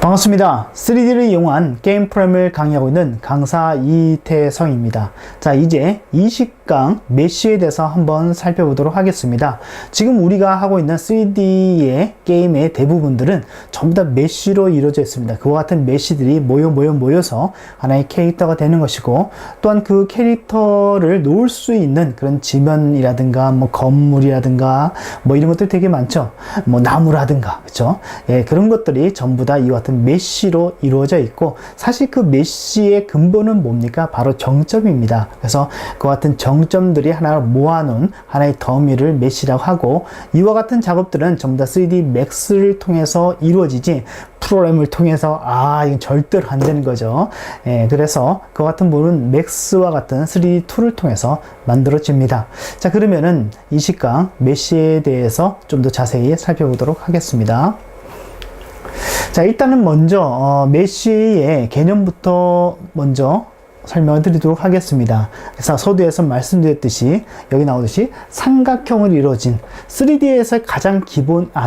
반갑습니다. 3D를 이용한 게임 프로그램을 강의하고 있는 강사 이태성입니다. 자, 이제 이식강 메쉬에 대해서 한번 살펴보도록 하겠습니다. 지금 우리가 하고 있는 3D의 게임의 대부분들은 전부 다 메쉬로 이루어져 있습니다. 그와 같은 메쉬들이 모여서 하나의 캐릭터가 되는 것이고, 또한 그 캐릭터를 놓을 수 있는 그런 지면이라든가 뭐 건물이라든가 뭐 이런 것들이 되게 많죠. 뭐 나무라든가, 그렇죠? 예, 그런 것들이 전부 다 이와 같은 메쉬로 이루어져 있고, 사실 그 메쉬의 근본은 뭡니까? 바로 정점입니다. 그래서 그와 같은 정점들이 하나를 모아놓은 하나의 더미를 메쉬라고 하고, 이와 같은 작업들은 전부 다 3D 맥스를 통해서 이루어지지 프로그램을 통해서 이건 절대로 안 되는 거죠. 예, 그래서 그와 같은 부분은 맥스와 같은 3D 툴을 통해서 만들어집니다. 자, 그러면은 이식강 메쉬에 대해서 좀 더 자세히 살펴보도록 하겠습니다. 자, 일단은 먼저 메쉬의 개념부터 먼저 설명을 드리도록 하겠습니다. 그래서 서두에서 말씀드렸듯이, 여기 나오듯이 삼각형을 이루어진 3D에서 가장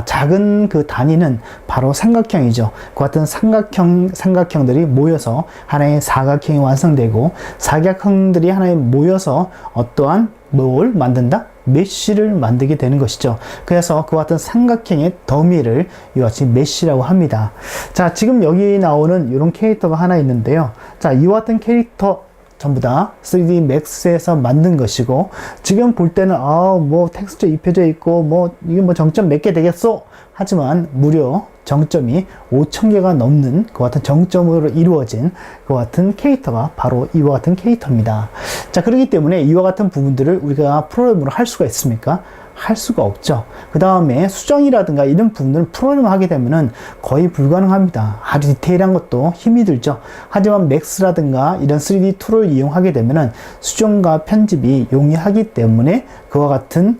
작은 그 단위는 바로 삼각형이죠. 그 같은 삼각형들이 모여서 하나의 사각형이 완성되고, 사각형들이 하나에 모여서 어떠한 뭘 만든다? 메쉬를 만들게 되는 것이죠. 그래서 그와 같은 삼각형의 더미를 이와 같이 메쉬라고 합니다. 자, 지금 여기 나오는 이런 캐릭터가 하나 있는데요. 자, 이와 같은 캐릭터 전부 다 3D 맥스에서 만든 것이고, 지금 볼 때는 뭐 텍스처 입혀져 있고 이게 뭐 정점 몇 개 되겠어? 하지만 무려 정점이 5,000개가 넘는 그 같은 정점으로 이루어진 그 같은 캐릭터가 바로 이와 같은 캐릭터입니다. 자, 그렇기 때문에 이와 같은 부분들을 우리가 프로그램으로 할 수가 있습니까? 할 수가 없죠. 그 다음에 수정이라든가 이런 부분들을 프로그램을 하게 되면은 거의 불가능합니다. 아주 디테일한 것도 힘이 들죠. 하지만 맥스라든가 이런 3D 툴을 이용하게 되면은 수정과 편집이 용이하기 때문에 그와 같은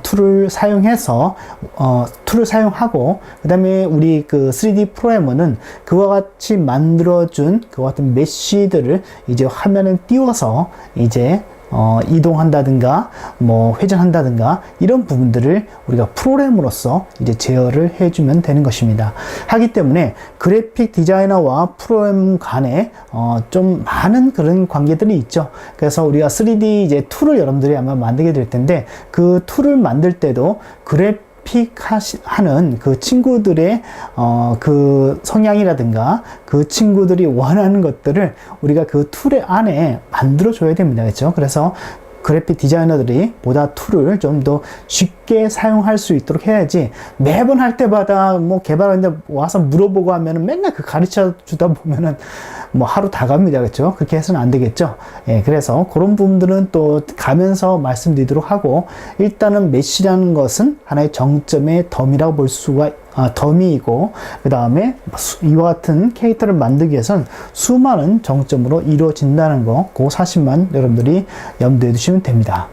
툴을 사용해서 툴을 사용하고, 그 다음에 우리 그 3D 프로그래머는 그와 같이 만들어준 그와 같은 메쉬들을 이제 화면에 띄워서 이제 이동한다든가 뭐 회전한다든가 이런 부분들을 우리가 프로그램으로서 이제 제어를 해주면 되는 것입니다. 하기 때문에 그래픽 디자이너와 프로그램 간에 좀 많은 그런 관계들이 있죠. 그래서 우리가 3D 이제 툴을 여러분들이 아마 만들게 될 텐데, 그 툴을 만들 때도 하는 그 친구들의 그 성향이라든가 그 친구들이 원하는 것들을 우리가 그 툴의 안에 만들어 줘야 됩니다. 그렇죠? 그래서 그래픽 디자이너들이 보다 툴을 좀 더 쉽게 사용할 수 있도록 해야지, 매번 할 때마다 뭐 개발하는데 와서 물어보고 하면은 맨날 그 가르쳐 주다 보면은 뭐 하루 다 갑니다. 그렇죠? 그렇게 해서는 안 되겠죠. 예, 그래서 그런 부분들은 또 가면서 말씀드리도록 하고, 일단은 메쉬라는 것은 하나의 정점의 덤이라고 볼 수가 덤이고, 그 다음에 이와 같은 캐릭터를 만들기 위해서는 수많은 정점으로 이루어진다는 거, 그 사실만 여러분들이 염두에 두시면 됩니다.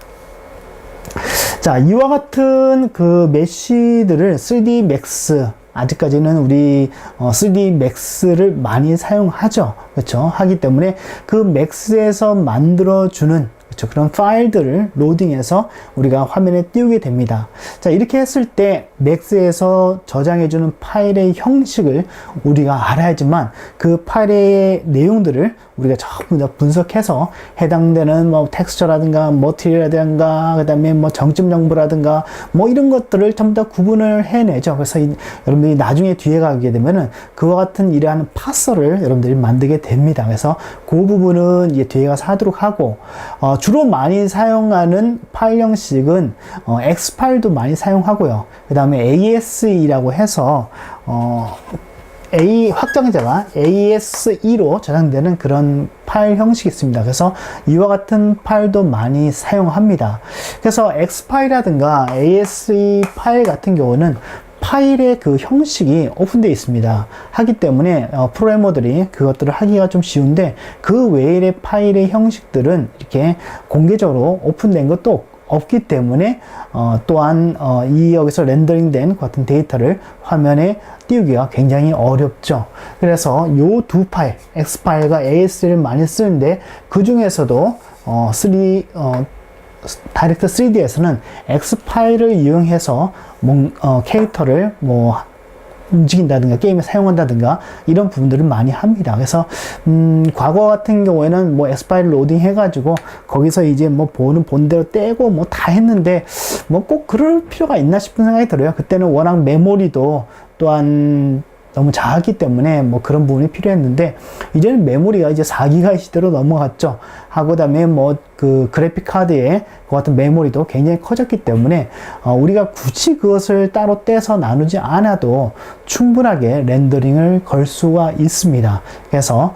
자, 이와 같은 그 메쉬들을 3D 맥스, 아직까지는 우리 3D 맥스를 많이 사용하죠. 그렇죠? 하기 때문에 그 맥스에서 만들어주는, 그렇죠, 그런 파일들을 로딩해서 우리가 화면에 띄우게 됩니다. 자, 이렇게 했을 때 맥스에서 저장해주는 파일의 형식을 우리가 알아야지만 그 파일의 내용들을 우리가 전부 다 분석해서 해당되는 뭐 텍스처라든가 머티리얼이라든가 그 다음에 뭐 정점 정보라든가 뭐 이런 것들을 전부 다 구분을 해내죠. 그래서 여러분들이 나중에 뒤에 가게 되면은 그와 같은 이러한 파서를 여러분들이 만들게 됩니다. 그래서 그 부분은 이제 뒤에 가서 하도록 하고, 주로 많이 사용하는 파일 형식은 X파일도 많이 사용하고요. 그 다음에 ASE라고 해서 확장자가 ASE로 저장되는 그런 파일 형식이 있습니다. 그래서 이와 같은 파일도 많이 사용합니다. 그래서 X파일이라든가 ASE 파일 같은 경우는 파일의 그 형식이 오픈되어 있습니다. 하기 때문에 프로그래머들이 그것들을 하기가 좀 쉬운데, 그 외의 파일의 형식들은 이렇게 공개적으로 오픈된 것도 없기 때문에 또한 여기서 렌더링된 같은 데이터를 화면에 띄우기가 굉장히 어렵죠. 그래서 요 두 파일, X파일과 AS를 많이 쓰는데, 그 중에서도 다이렉트 3D에서는 X파일을 이용해서 캐릭터를 움직인다든가 게임에 사용한다든가 이런 부분들을 많이 합니다. 그래서 과거 같은 경우에는 뭐 엑스파일 로딩 해가지고 거기서 이제 뭐 본 대로 떼고 뭐 다 했는데 뭐 꼭 그럴 필요가 있나 싶은 생각이 들어요. 그때는 워낙 메모리도 또한 너무 작았기 때문에 뭐 그런 부분이 필요했는데 이제는 메모리가 이제 4기가 시대로 넘어갔죠. 하고 그다음에 뭐 그 그래픽 카드에 그 같은 메모리도 굉장히 커졌기 때문에 우리가 굳이 그것을 따로 떼서 나누지 않아도 충분하게 렌더링을 걸 수가 있습니다. 그래서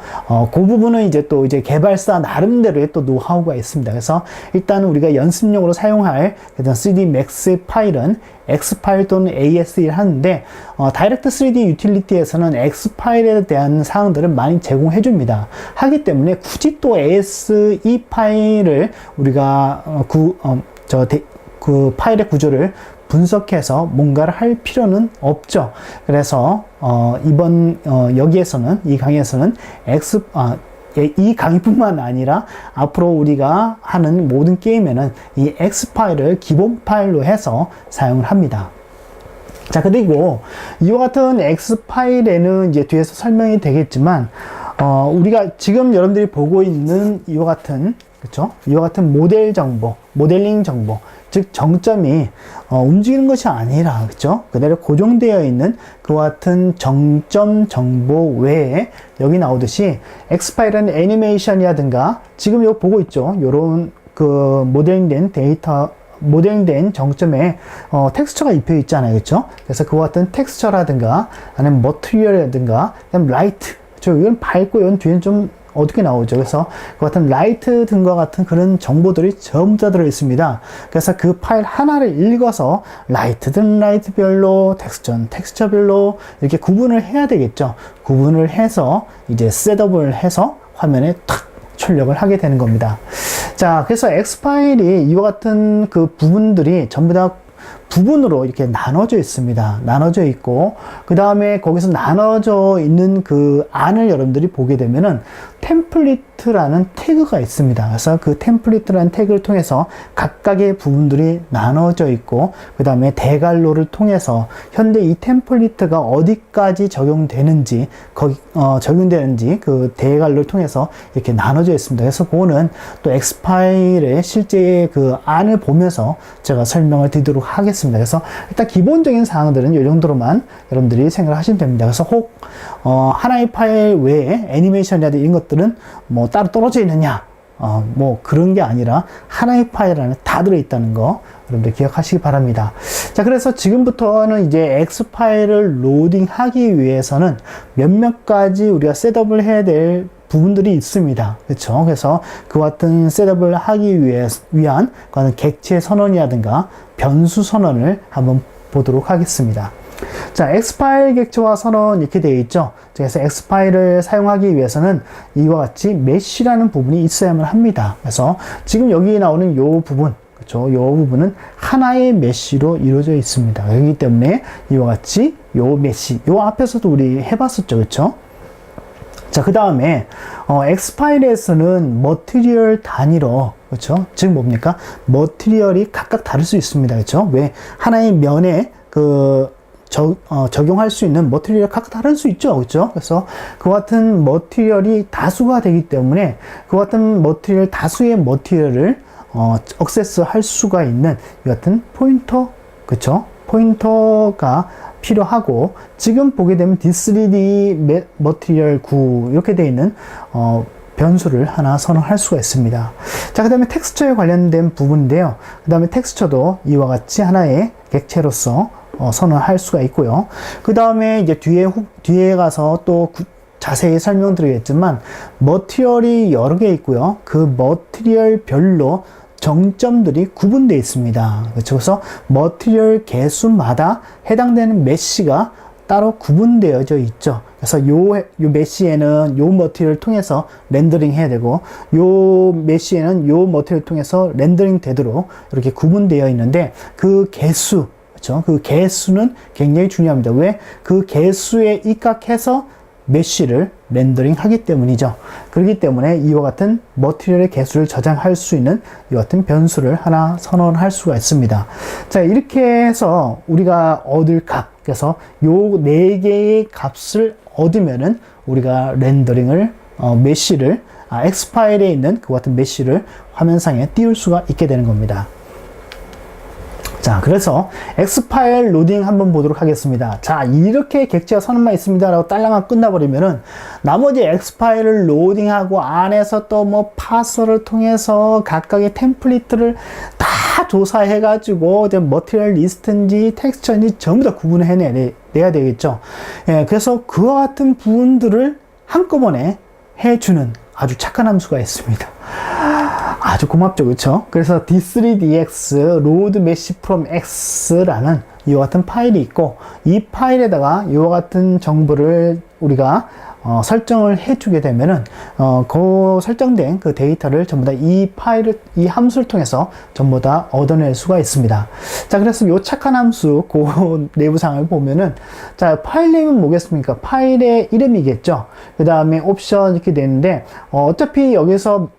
그 부분은 이제 또 이제 개발사 나름대로의 또 노하우가 있습니다. 그래서 일단 우리가 연습용으로 사용할 3D Max 파일은 X 파일 또는 AS를 하는데 다이렉트 3D 유틸리티에서는 X 파일에 대한 사항들을 많이 제공해 줍니다. 하기 때문에 굳이 또 ASE 파일을 우리가 그 파일의 구조를 분석해서 뭔가를 할 필요는 없죠. 그래서 여기에서는 이 강의에서는 이 강의뿐만 아니라 앞으로 우리가 하는 모든 게임에는 이 X 파일을 기본 파일로 해서 사용을 합니다. 자, 그리고 이와 같은 X 파일에는 이제 뒤에서 설명이 되겠지만 우리가 지금 여러분들이 보고 있는 이와 같은 그렇죠? 이와 같은 모델 정보, 모델링 정보, 즉 정점이 움직이는 것이 아니라 그렇죠? 그대로 고정되어 있는 그와 같은 정점 정보 외에 여기 나오듯이 X파일은 애니메이션이라든가 지금 여기 보고 있죠? 요런 그 모델링된 데이터 모델링된 정점에 텍스처가 입혀 있잖아요. 그렇죠? 그래서 그와 같은 텍스처라든가 아니면 머티리얼이라든가 그다음 라이트 그렇죠? 이건 밝고 이건 뒤에는 좀 어떻게 나오죠. 그래서 그 같은 라이트 등과 같은 그런 정보들이 전부 다 들어 있습니다. 그래서 그 파일 하나를 읽어서 라이트든 라이트별로, 텍스처는 텍스처별로 이렇게 구분을 해야 되겠죠. 구분을 해서 이제 셋업을 해서 화면에 탁 출력을 하게 되는 겁니다. 자, 그래서 X 파일이 이와 같은 그 부분들이 전부 다 부분으로 이렇게 나눠져 있습니다. 나눠져 있고 그 다음에 거기서 나눠져 있는 그 안을 여러분들이 보게 되면은 템플릿이라는 태그가 있습니다. 그래서 그 템플릿이라는 태그를 통해서 각각의 부분들이 나눠져 있고 그 다음에 대괄호를 통해서 현재 이 템플릿가 어디까지 적용되는지 적용되는지 그 대괄호를 통해서 이렇게 나눠져 있습니다. 그래서 그거는 또 X파일의 실제 그 안을 보면서 제가 설명을 드리도록 하겠습니다. 그래서 일단 기본적인 사항들은 이 정도로만 여러분들이 생각을 하시면 됩니다. 그래서 혹 하나의 파일 외에 애니메이션이라든지 이런 것들은 뭐 따로 떨어져 있느냐 뭐 그런 게 아니라 하나의 파일 안에 다 들어있다는 거 여러분들 기억하시기 바랍니다. 자, 그래서 지금부터는 이제 X 파일을 로딩하기 위해서는 몇몇 가지 우리가 셋업을 해야 될 부분들이 있습니다. 그렇죠? 그래서 그 같은 셋업을 하기 위한 객체 선언이라든가 변수 선언을 한번 보도록 하겠습니다. 자, X파일 객체화 선언 이렇게 되어 있죠. 그래서 X파일을 사용하기 위해서는 이와 같이 메쉬라는 부분이 있어야만 합니다. 그래서 지금 여기 나오는 이 부분 그렇죠? 이 부분은 하나의 메쉬로 이루어져 있습니다. 그렇기 때문에 이와 같이 이 메쉬, 이 앞에서도 우리 해봤었죠. 그렇죠? 자, 그 다음에 X파일에서는 머티리얼 단위로 그렇죠? 즉 뭡니까? 머티리얼이 각각 다를 수 있습니다. 그렇죠? 왜? 하나의 면에 적용할 수 있는 머티리얼이 각각 다를 수 있죠. 그렇죠? 그래서 그 같은 머티리얼이 다수가 되기 때문에 그 같은 머티리얼, 다수의 머티리얼을 액세스 할 수가 있는 이 같은 포인터, 그렇죠? 포인터가 필요하고 지금 보게 되면 D3D 머티리얼 9 이렇게 되어 있는 변수를 하나 선언할 수가 있습니다. 자, 그 다음에 텍스처에 관련된 부분인데요. 그 다음에 텍스처도 이와 같이 하나의 객체로서 선언할 수가 있고요. 그 다음에 이제 뒤에 가서 또 자세히 설명드리겠지만 머티리얼이 여러 개 있고요. 그 머티리얼별로 정점들이 구분되어 있습니다. 그렇죠? 그래서 머티리얼 개수마다 해당되는 메쉬가 따로 구분되어져 있죠. 그래서 요 메쉬에는 요 머티리얼을 통해서 렌더링 해야 되고 요 메쉬에는 요 머티리얼을 통해서 렌더링 되도록 이렇게 구분되어 있는데 그 개수 그렇죠? 그 개수는 굉장히 중요합니다. 왜? 그 개수에 입각해서 메쉬를 렌더링 하기 때문이죠. 그렇기 때문에 이와 같은 머티리얼의 개수를 저장할 수 있는 이와 같은 변수를 하나 선언할 수가 있습니다. 자, 이렇게 해서 우리가 얻을 값, 그래서 요 4개의 값을 얻으면은 우리가 렌더링을, 메쉬를, X 파일에 있는 그 같은 메쉬를 화면상에 띄울 수가 있게 되는 겁니다. 자, 그래서 X 파일 로딩 한번 보도록 하겠습니다. 자, 이렇게 객체가 선언만 있습니다 라고 딸랑하고 끝나버리면은 나머지 X 파일을 로딩하고 안에서 또 뭐 파서를 통해서 각각의 템플릿들을 다 조사해 가지고 머티리얼 리스트인지 텍스처인지 전부 다 구분을 해내야 되겠죠. 예, 그래서 그와 같은 부분들을 한꺼번에 해주는 아주 착한 함수가 있습니다. 아주 고맙죠, 그렇죠? 그래서 d3dx load mesh from x라는 이와 같은 파일이 있고, 이 파일에다가 이와 같은 정보를 우리가 설정을 해주게 되면은 그 설정된 그 데이터를 전부 다 이 파일을, 이 함수를 통해서 전부 다 얻어낼 수가 있습니다. 자, 그래서 요 착한 함수 그 내부상을 보면은, 자, 파일 네임은 뭐겠습니까? 파일의 이름이겠죠. 그 다음에 옵션 이렇게 되는데, 어차피 여기서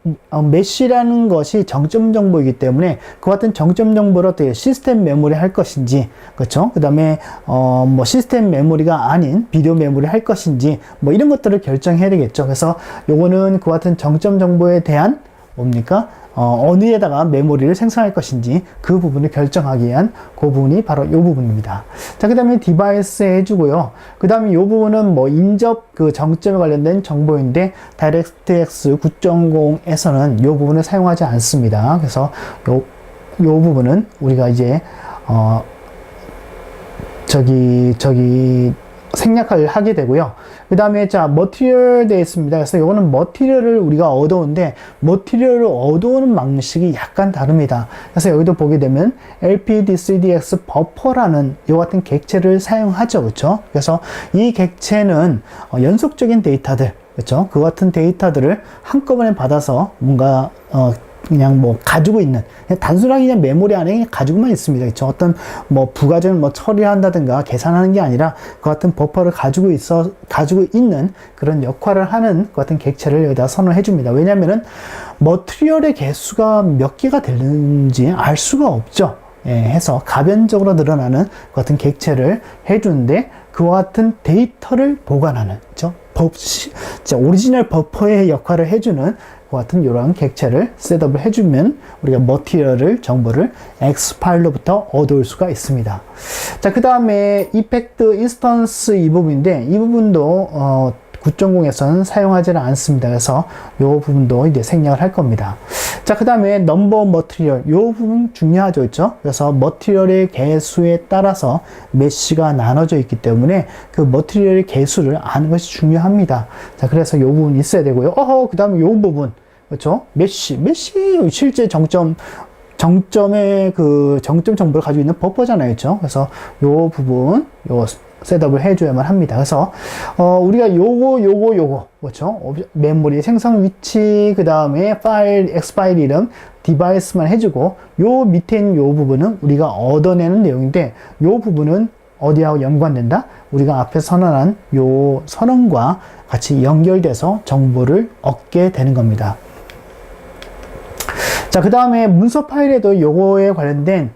메쉬라는 것이 정점 정보이기 때문에 그 같은 정점 정보를 어떻게 시스템 메모리 할 것인지, 그렇죠? 그 다음에 뭐 시스템 메모리가 아닌 비디오 메모리 할 것인지, 뭐 이런 것들을 결정해야 되겠죠. 그래서 요거는 그 같은 정점 정보에 대한 뭡니까? 어느에다가 메모리를 생성할 것인지 그 부분을 결정하기 위한 그 부분이 바로 이 부분입니다. 자, 그 다음에 디바이스 해주고요. 그 다음에 이 부분은 뭐 인접 그 정점에 관련된 정보인데 DirectX 9.0에서는 이 부분을 사용하지 않습니다. 그래서 요 부분은 우리가 이제 생략을 하게 되고요. 그 다음에 자, 머티리얼 되어 있습니다. 그래서 이거는 머티리얼을 우리가 얻어오는데 머티리얼을 얻어오는 방식이 약간 다릅니다. 그래서 여기도 보게 되면 lpd3dx 버퍼라는 이 같은 객체를 사용하죠. 그렇죠? 그래서 이 객체는 연속적인 데이터들, 그렇죠? 그 같은 데이터들을 한꺼번에 받아서 뭔가 그냥 뭐 가지고 있는, 그냥 단순하게 그냥 메모리 안에 그냥 가지고만 있습니다. 그렇죠? 어떤 뭐 부가적인 뭐 처리를 한다든가 계산하는 게 아니라 그 같은 버퍼를 가지고 있는 그런 역할을 하는 그 같은 객체를 여기다 선언해 줍니다. 왜냐면은 머티리얼의 개수가 몇 개가 되는지 알 수가 없죠. 예, 해서 가변적으로 늘어나는 그 같은 객체를 해주는데 그와 같은 데이터를 보관하는, 그렇죠? 오리지널 버퍼의 역할을 해주는 그 같은 이러한 객체를 셋업을 해주면 우리가 머티리얼을 정보를 X 파일로부터 얻어올 수가 있습니다. 자, 그 다음에 이펙트 인스턴스 이 부분인데 이 부분도 9.0에서는 사용하지는 않습니다. 그래서 이 부분도 이제 생략을 할 겁니다. 자, 그 다음에 넘버 머티리얼 이 부분 중요하죠, 그렇죠? 그래서 머티리얼의 개수에 따라서 메쉬가 나눠져 있기 때문에 그 머티리얼의 개수를 아는 것이 중요합니다. 자, 그래서 이 부분 있어야 되고요. 그 다음에 이 부분, 그렇죠? 메쉬 실제 정점의 그 정점 정보를 가지고 있는 버퍼잖아요, 그렇죠? 그래서 이 부분 셋업을 해줘야만 합니다. 그래서 우리가 요거 그렇죠? 메모리 생성 위치, 그 다음에 파일 X 파일 이름, 디바이스만 해주고 요 밑에 있는 요 부분은 우리가 얻어내는 내용인데 요 부분은 어디하고 연관된다? 우리가 앞에 선언한 요 선언과 같이 연결돼서 정보를 얻게 되는 겁니다. 자, 그 다음에 문서 파일에도 요거에 관련된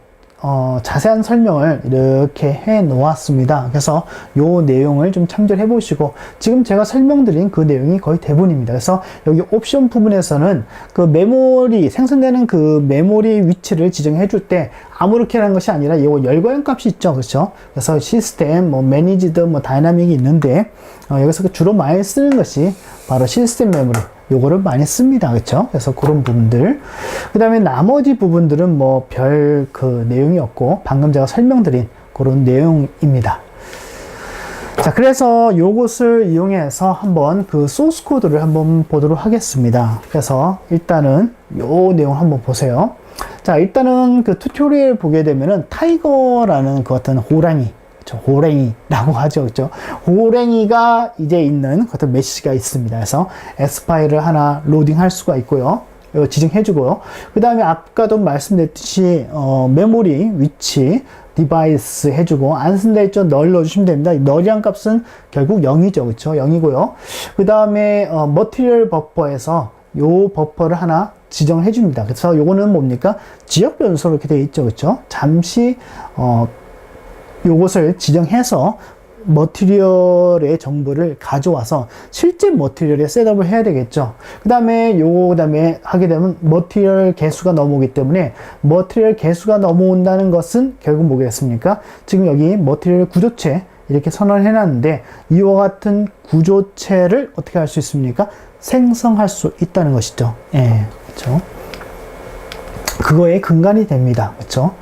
자세한 설명을 이렇게 해 놓았습니다. 그래서 요 내용을 좀 참조해 보시고 지금 제가 설명드린 그 내용이 거의 대부분입니다. 그래서 여기 옵션 부분에서는 그 메모리 생성되는 그 메모리 위치를 지정해 줄 때 아무렇게 하는 것이 아니라 요 열거형 값이 있죠. 그렇죠? 그래서 시스템, 뭐 매니지드, 뭐 다이나믹이 있는데 여기서 주로 많이 쓰는 것이 바로 시스템 메모리, 요거를 많이 씁니다. 그렇죠? 그래서 그런 부분들. 그 다음에 나머지 부분들은 뭐 별 그 내용이 없고 방금 제가 설명드린 그런 내용입니다. 자, 그래서 요것을 이용해서 한번 그 소스 코드를 한번 보도록 하겠습니다. 그래서 일단은 요 내용 한번 보세요. 자, 일단은 그 튜토리얼 보게 되면은 타이거라는 그 어떤 호랑이, 호랭이라고 하죠. 그렇죠? 호랭이가 이제 있는 어떤 메시지가 있습니다. 그래서 X 파일을 하나 로딩할 수가 있고요. 지정해주고요. 그 다음에 아까도 말씀드렸듯이 메모리 위치 디바이스 해주고 안 쓴다 했죠. 널 넣어주시면 됩니다. 널이란 값은 결국 0이죠. 그렇죠? 0이고요. 그 다음에 머티리얼 버퍼에서 요 버퍼를 하나 지정해 줍니다. 그래서 요거는 뭡니까? 지역 변수로 이렇게 되어 있죠. 그렇죠? 잠시 요것을 지정해서 머티리얼의 정보를 가져와서 실제 머티리얼에 셋업을 해야 되겠죠. 그 다음에 하게 되면 머티리얼 개수가 넘어오기 때문에 머티리얼 개수가 넘어온다는 것은 결국 뭐겠습니까? 지금 여기 머티리얼 구조체 이렇게 선언을 해놨는데 이와 같은 구조체를 어떻게 할 수 있습니까? 생성할 수 있다는 것이죠. 예, 그렇죠. 그거의 근간이 됩니다. 그렇죠?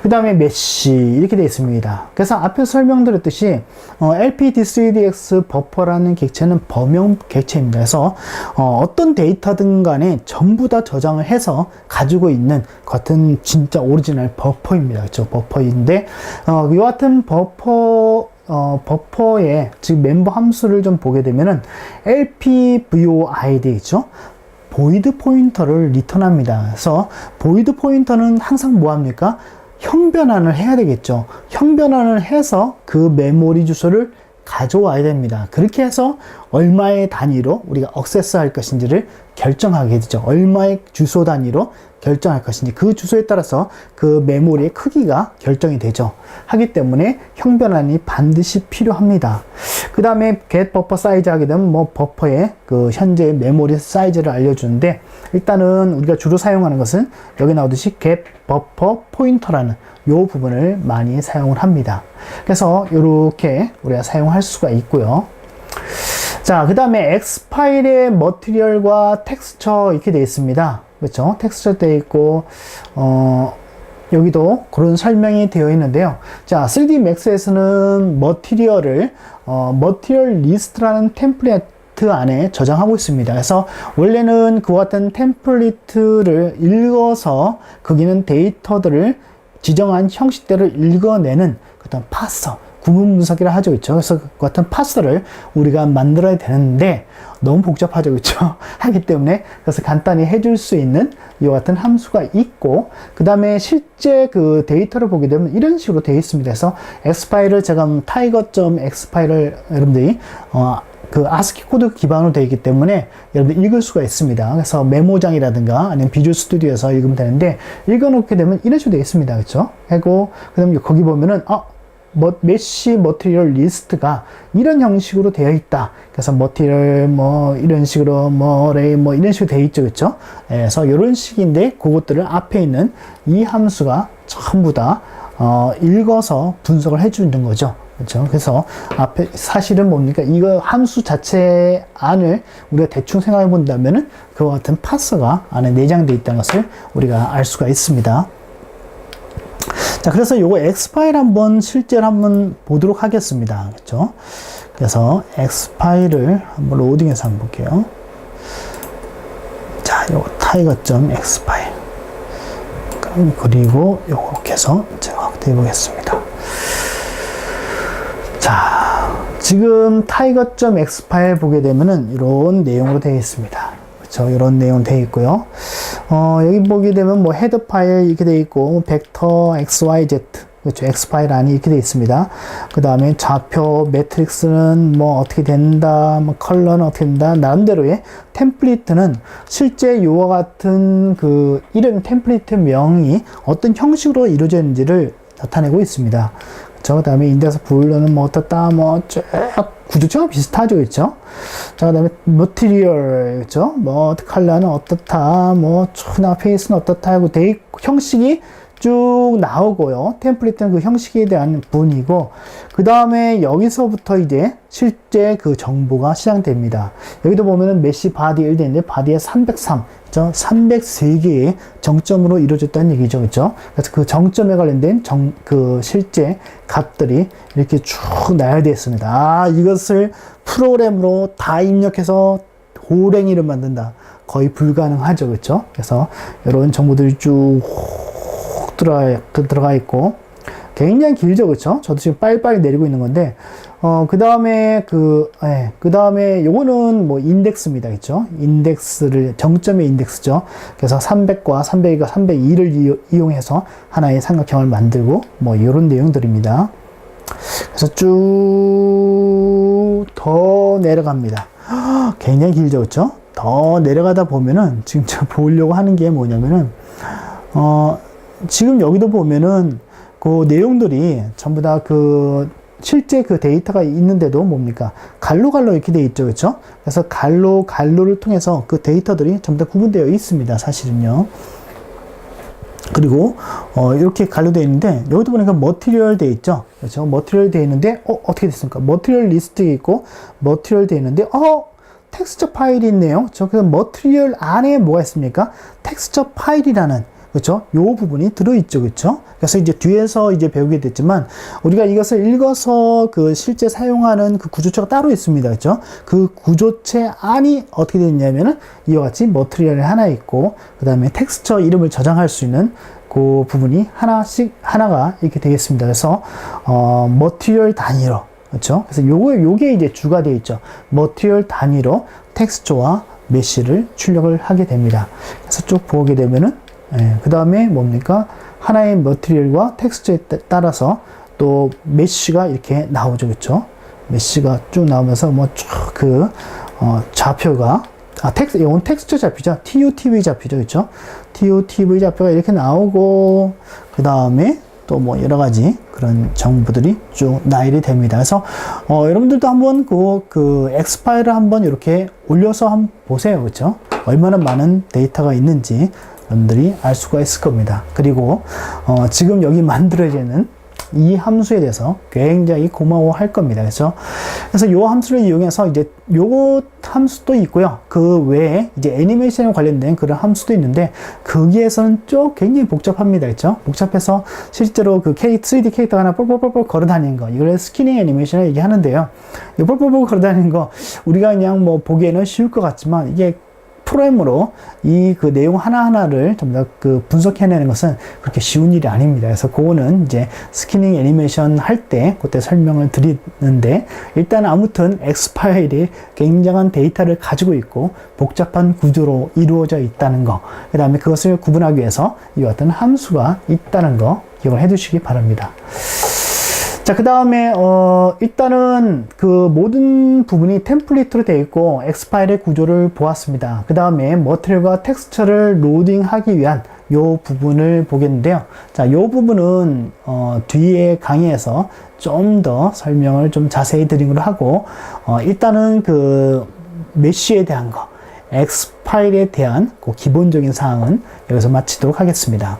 그 다음에 메쉬 이렇게 되어 있습니다. 그래서 앞에서 설명드렸듯이 LPD3DX 버퍼라는 객체는 범용 객체입니다. 그래서 어떤 데이터든 간에 전부 다 저장을 해서 가지고 있는 같은 진짜 오리지널 버퍼입니다. 그렇죠? 버퍼인데 이 같은 버퍼의 즉 멤버 함수를 좀 보게 되면은 LPVOID 있죠? 보이드 포인터를 리턴합니다. 그래서 보이드 포인터는 항상 뭐합니까? 형변환을 해야 되겠죠. 형변환을 해서 그 메모리 주소를 가져와야 됩니다. 그렇게 해서 얼마의 단위로 우리가 액세스할 것인지를 결정하게 되죠. 얼마의 주소 단위로 결정할 것인지 그 주소에 따라서 그 메모리의 크기가 결정이 되죠. 하기 때문에 형변환이 반드시 필요합니다. 그 다음에 get buffer size 하게 되면 뭐 버퍼의 그 현재 메모리 사이즈를 알려주는데 일단은 우리가 주로 사용하는 것은 여기 나오듯이 get buffer pointer라는 요 부분을 많이 사용을 합니다. 그래서 이렇게 우리가 사용할 수가 있고요. 자, 그 다음에 X 파일의 머티리얼과 텍스처 이렇게 되어 있습니다. 그렇죠? 텍스처 되어 있고 여기도 그런 설명이 되어 있는데요. 자, 3D Max에서는 머티리얼을 머티리얼 리스트라는 템플릿 안에 저장하고 있습니다. 그래서 원래는 그와 같은 템플릿을 읽어서 거기는 데이터들을 지정한 형식대로 읽어내는 어떤 파서, 구문 분석이라 하죠. 그렇죠? 그래서 그 같은 파서를 우리가 만들어야 되는데 너무 복잡하죠. 그렇죠? 하기 때문에 그래서 간단히 해줄 수 있는 이와 같은 함수가 있고 그 다음에 실제 그 데이터를 보게 되면 이런 식으로 되어 있습니다. 그래서 X파일을 제가 tiger.x파일을 여러분들이 그 ASCII 코드 기반으로 되어 있기 때문에 여러분들 읽을 수가 있습니다. 그래서 메모장이라든가 아니면 비주얼 스튜디오에서 읽으면 되는데 읽어놓게 되면 이런 식으로 되어 있습니다. 그렇죠? 하고 그 다음에 거기 보면은 메쉬 머티리얼 리스트가 이런 형식으로 되어 있다. 그래서 머티리얼 뭐 이런 식으로 뭐 레이 뭐 이런 식으로 되어 있죠. 그렇죠? 그래서 이런 식인데 그것들을 앞에 있는 이 함수가 전부 다 읽어서 분석을 해주는 거죠. 그렇죠? 그래서 앞에 사실은 뭡니까? 이거 함수 자체 안을 우리가 대충 생각해 본다면은 그와 같은 파서가 안에 내장되어 있다는 것을 우리가 알 수가 있습니다. 자, 그래서 요거 X파일 실제로 한번 보도록 하겠습니다. 그렇죠? 그래서 X파일을 한번 로딩해서 한번 볼게요. 자, 요거 tiger.x파일. 그리고 요렇게 해서 제가 확대해 보겠습니다. 자, 지금 tiger.x파일 보게 되면은 이런 내용으로 되어 있습니다. 그렇죠? 이런 내용 되어 있고요. 여기 보게 되면 뭐 헤더 파일 이렇게 되어 있고 벡터 xyz 그렇죠? x 파일 안이 이렇게 되어 있습니다. 그 다음에 좌표 매트릭스는 뭐 어떻게 된다, 뭐 컬러는 어떻게 된다. 나름대로의 템플릿은 실제 요와 같은 그 이름 템플릿 명이 어떤 형식으로 이루어져 있는지를 나타내고 있습니다. 그 다음에 인덱스 보일러는 뭐 어떻다, 뭐 쭉 구조체가 비슷하죠, 그렇죠? 자, 그 다음에 머티리얼, 그렇죠? 뭐 컬러는 어떻다, 뭐 추나 페이스는 어떻다 하고 형식이 쭉 나오고요. 템플릿은 그 형식에 대한 부분이고, 그 다음에 여기서부터 이제 실제 그 정보가 시작됩니다. 여기도 보면은 메시 바디 1대 있는데, 바디에 303, 그죠? 303개의 정점으로 이루어졌다는 얘기죠. 그죠? 그래서 그 정점에 관련된 그 실제 값들이 이렇게 쭉 나열되어 있습니다. 이것을 프로그램으로 다 입력해서 호랭이를 만든다. 거의 불가능하죠. 그렇죠? 그래서 이런 정보들이 쭉 들어가 있고 굉장히 길죠. 그렇죠? 저도 지금 빨리빨리 내리고 있는 건데 그 다음에 그 다음에 요거는 뭐 인덱스입니다. 그죠? 인덱스를, 정점의 인덱스죠. 그래서 300과 302과 302를 이용해서 하나의 삼각형을 만들고, 뭐, 요런 내용들입니다. 그래서 쭉 더 내려갑니다. 굉장히 길죠, 그죠? 더 내려가다 보면은, 지금 제가 보려고 하는 게 뭐냐면은, 지금 여기도 보면은, 그 내용들이 전부 다 실제 그 데이터가 있는데도 뭡니까? 갈로 이렇게 되어 있죠. 그렇죠? 그래서 갈로를 통해서 그 데이터들이 전부 다 구분되어 있습니다. 사실은요. 그리고 이렇게 갈로 되어 있는데 여기도 보니까 머티리얼 되어 있죠. 그렇죠? 머티리얼 되어 있는데 어떻게 됐습니까? 머티리얼 리스트 있고 머티리얼 되어 있는데 텍스처 파일이 있네요. 그래서 머티리얼 안에 뭐가 있습니까? 텍스처 파일이라는, 그렇죠? 요 부분이 들어있죠. 그렇죠? 그래서 이제 뒤에서 이제 배우게 됐지만, 우리가 이것을 읽어서 실제 사용하는 그 구조체가 따로 있습니다. 그렇죠? 그 구조체 안이 어떻게 되어 있냐면은, 이와 같이 머티리얼이 하나 있고, 그 다음에 텍스처 이름을 저장할 수 있는 그 부분이 하나가 이렇게 되겠습니다. 그래서, 머티리얼 단위로, 그렇죠? 그래서 요게 이제 주가 되어 있죠. 머티리얼 단위로 텍스처와 메쉬를 출력을 하게 됩니다. 그래서 쭉 보게 되면은, 그 다음에 뭡니까? 하나의 머티리얼과 텍스처에 따라서 또 메쉬가 이렇게 나오죠. 그렇죠? 메쉬가 쭉 나오면서 뭐 쭉 좌표가, 이건 텍스처 좌표죠. TOTV 좌표죠. 그렇죠? TOTV 좌표가 이렇게 나오고, 그 다음에 또 뭐 여러 가지 그런 정보들이 쭉 나열이 됩니다. 그래서 여러분들도 한번 그 엑스파일을 한번 이렇게 올려서 한번 보세요. 그렇죠? 얼마나 많은 데이터가 있는지 여러분들이 알 수가 있을 겁니다. 그리고 지금 여기 만들어지는 이 함수에 대해서 굉장히 고마워할 겁니다. 그래서 이 함수를 이용해서 이제 요 함수도 있고요. 그 외에 이제 애니메이션에 관련된 그런 함수도 있는데, 거기에서는 좀 굉장히 복잡합니다. 그렇죠? 복잡해서 실제로 3D 캐릭터가 하나 뻘뻘뻘 걸어 다니는 거, 이걸 스키닝 애니메이션을 얘기하는데요. 이 뻘뻘뻘 걸어 다니는 거 우리가 그냥 뭐 보기에는 쉬울 것 같지만, 이게 프로그램으로 그 내용 하나하나를 전부 다 분석해내는 것은 그렇게 쉬운 일이 아닙니다. 그래서 그거는 이제 스키닝 애니메이션 할 때 그때 설명을 드리는데, 일단 아무튼 엑스파일이 굉장한 데이터를 가지고 있고 복잡한 구조로 이루어져 있다는 거, 그 다음에 그것을 구분하기 위해서 이와 같은 함수가 있다는 거 기억을 해 두시기 바랍니다. 자, 그 다음에 일단은 그 모든 부분이 템플릿으로 되어 있고 엑스파일의 구조를 보았습니다. 그 다음에 머티리얼과 텍스처를 로딩하기 위한 요 부분을 보겠는데요. 자, 요 부분은 뒤에 강의에서 좀 더 설명을 좀 자세히 드린 걸로 하고, 일단은 그 메쉬에 대한 거, 엑스파일에 대한 그 기본적인 사항은 여기서 마치도록 하겠습니다.